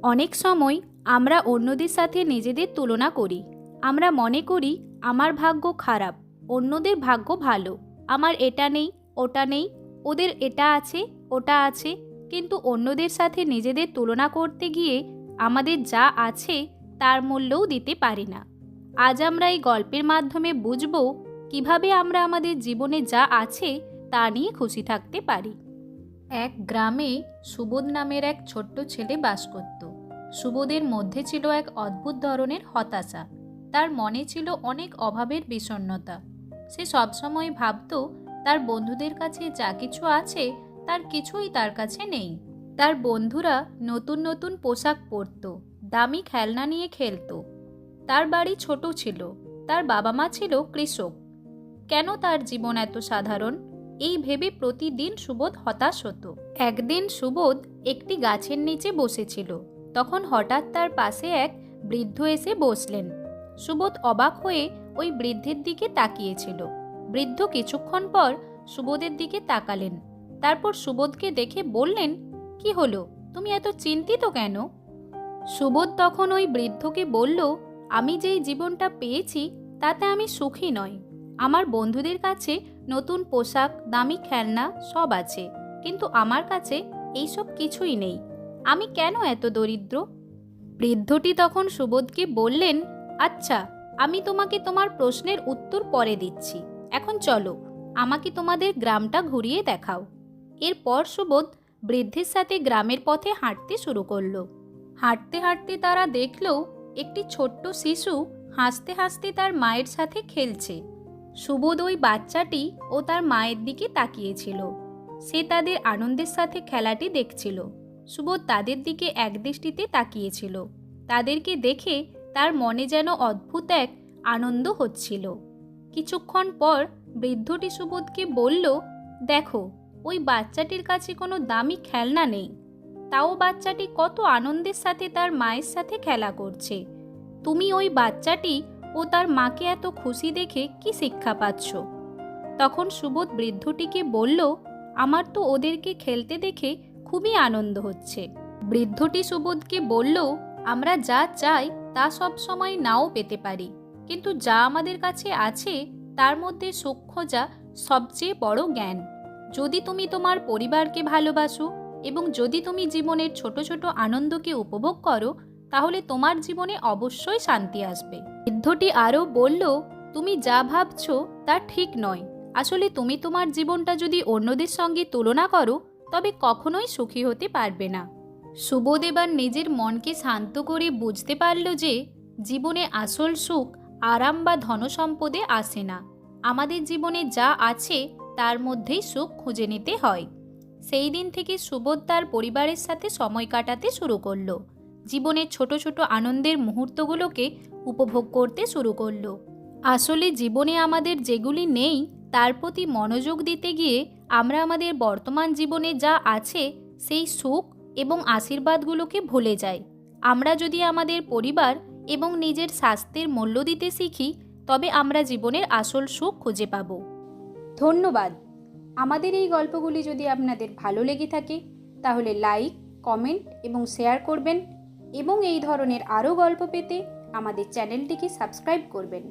অনেক সময় আমরা অন্যদের সাথে নিজেদের তুলনা করি। আমরা মনে করি আমার ভাগ্য খারাপ, অন্যদের ভাগ্য ভালো, আমার এটা নেই, ওটা নেই, ওদের এটা আছে, ওটা আছে। কিন্তু অন্যদের সাথে নিজেদের তুলনা করতে গিয়ে আমাদের যা আছে তার মূল্যও দিতে পারি না। আজ আমরা এই গল্পের মাধ্যমে বুঝব কিভাবে আমরা আমাদের জীবনে যা আছে তা নিয়ে খুশি থাকতে পারি। এক গ্রামে সুবোধ নামের এক ছোট্ট ছেলে বাস করত। সুবোধের মধ্যে ছিল এক অদ্ভুত ধরনের হতাশা। তার মনে ছিল অনেক অভাবের বিষণ্ণতা। সে সবসময় ভাবত তার বন্ধুদের কাছে যা কিছু আছে তার কিছুই তার কাছে নেই। তার বন্ধুরা নতুন নতুন পোশাক পরত, দামি খেলনা নিয়ে খেলত। তার বাড়ি ছোট ছিল, তার বাবা মা ছিল কৃষক। কেন তার জীবন এত সাধারণ, এই ভেবে প্রতিদিন সুবোধ হতাশ হতো। একদিন সুবোধ একটি গাছের নিচে বসেছিল। তখন হঠাৎ তার পাশে এক বৃদ্ধ এসে বসলেন। সুবোধ অবাক হয়ে ওই বৃদ্ধের দিকে তাকিয়েছিল। বৃদ্ধ কিছুক্ষণ পর সুবোধের দিকে তাকালেন। তারপর সুবোধকে দেখে বললেন, কি হলো, তুমি এত চিন্তিত কেন? সুবোধ তখন ওই বৃদ্ধকে বলল, আমি যেই জীবনটা পেয়েছি তাতে আমি সুখী নই। আমার বন্ধুদের কাছে নতুন পোশাক, দামি খেলনা সব আছে, কিন্তু আমার কাছে এইসব কিছুই নেই। আমি কেন এত দরিদ্র? বৃদ্ধটি তখন সুবোধকে বললেন, আচ্ছা, আমি তোমাকে তোমার প্রশ্নের উত্তর পরে দিচ্ছি। এখন চলো, আমাকে তোমাদের গ্রামটা ঘুরিয়ে দেখাও। এরপর সুবোধ বৃদ্ধের সাথে গ্রামের পথে হাঁটতে শুরু করলো। হাঁটতে হাঁটতে তারা দেখল একটি ছোট্ট শিশু হাসতে হাসতে তার মায়ের সাথে খেলছে। সুবোধ ওই বাচ্চাটি ও তার মায়ের দিকে তাকিয়েছিল। সে তাদের আনন্দের সাথে খেলাটি দেখছিল। সুবোধ তাদের দিকে একদৃষ্টিতে তাকিয়েছিল। তাদেরকে দেখে তার মনে যেন অদ্ভুত এক আনন্দ হচ্ছিল। কিছুক্ষণ পর বৃদ্ধটি সুবোধকে বলল, দেখো, ওই বাচ্চাটির কাছে কোনো দামি খেলনা নেই, তাও বাচ্চাটি কত আনন্দের সাথে তার মায়ের সাথে খেলা করছে। তুমি ওই বাচ্চাটি ও তার মাকে এত খুশি দেখে কি শিক্ষা পাচ্ছ? তখন সুবোধ বৃদ্ধটিকে বলল, আমার তো ওদেরকে খেলতে দেখে খুবই আনন্দ হচ্ছে। বৃদ্ধটি সুবোধকে বলল, আমরা যা চাই তা সব সময় নাও পেতে পারি, কিন্তু যা আমাদের কাছে আছে তার মধ্যে সুখ খোঁজা সবচেয়ে বড় জ্ঞান। যদি তুমি তোমার পরিবারকে ভালোবাসো এবং যদি তুমি জীবনের ছোট ছোট আনন্দকে উপভোগ করো, তাহলে তোমার জীবনে অবশ্যই শান্তি আসবে। বৃদ্ধটি আরও বলল, তুমি যা ভাবছো তা ঠিক নয়। আসলে তুমি তোমার জীবনটা যদি অন্যদের সঙ্গে তুলনা করো তবে কখনোই সুখী হতে পারবে না। সুবোধ এবার নিজের মনকে শান্ত করে বুঝতে পারল যে জীবনে আসল সুখ আরাম বা ধনসম্পদে আসে না। আমাদের জীবনে যা আছে তার মধ্যেই সুখ খুঁজে নিতে হয়। সেই দিন থেকে সুবোধ তার পরিবারের সাথে সময় কাটাতে শুরু করলো। জীবনের ছোট ছোট আনন্দের মুহূর্তগুলোকে উপভোগ করতে শুরু করলো। আসলে জীবনে আমাদের যেগুলি নেই তার প্রতি মনোযোগ দিতে গিয়ে আমরা আমাদের বর্তমান জীবনে যা আছে সেই সুখ এবং আশীর্বাদগুলোকে ভুলে যাই। আমরা যদি আমাদের পরিবার এবং নিজের স্বাস্থ্যের মূল্য দিতে শিখি, তবে আমরা জীবনের আসল সুখ খুঁজে পাব। ধন্যবাদ। আমাদের এই গল্পগুলি যদি আপনাদের ভালো লেগে থাকে তাহলে লাইক, কমেন্ট এবং শেয়ার করবেন এবং এই ধরনের আরও গল্প পেতে আমাদের চ্যানেলটিকে সাবস্ক্রাইব করবেন।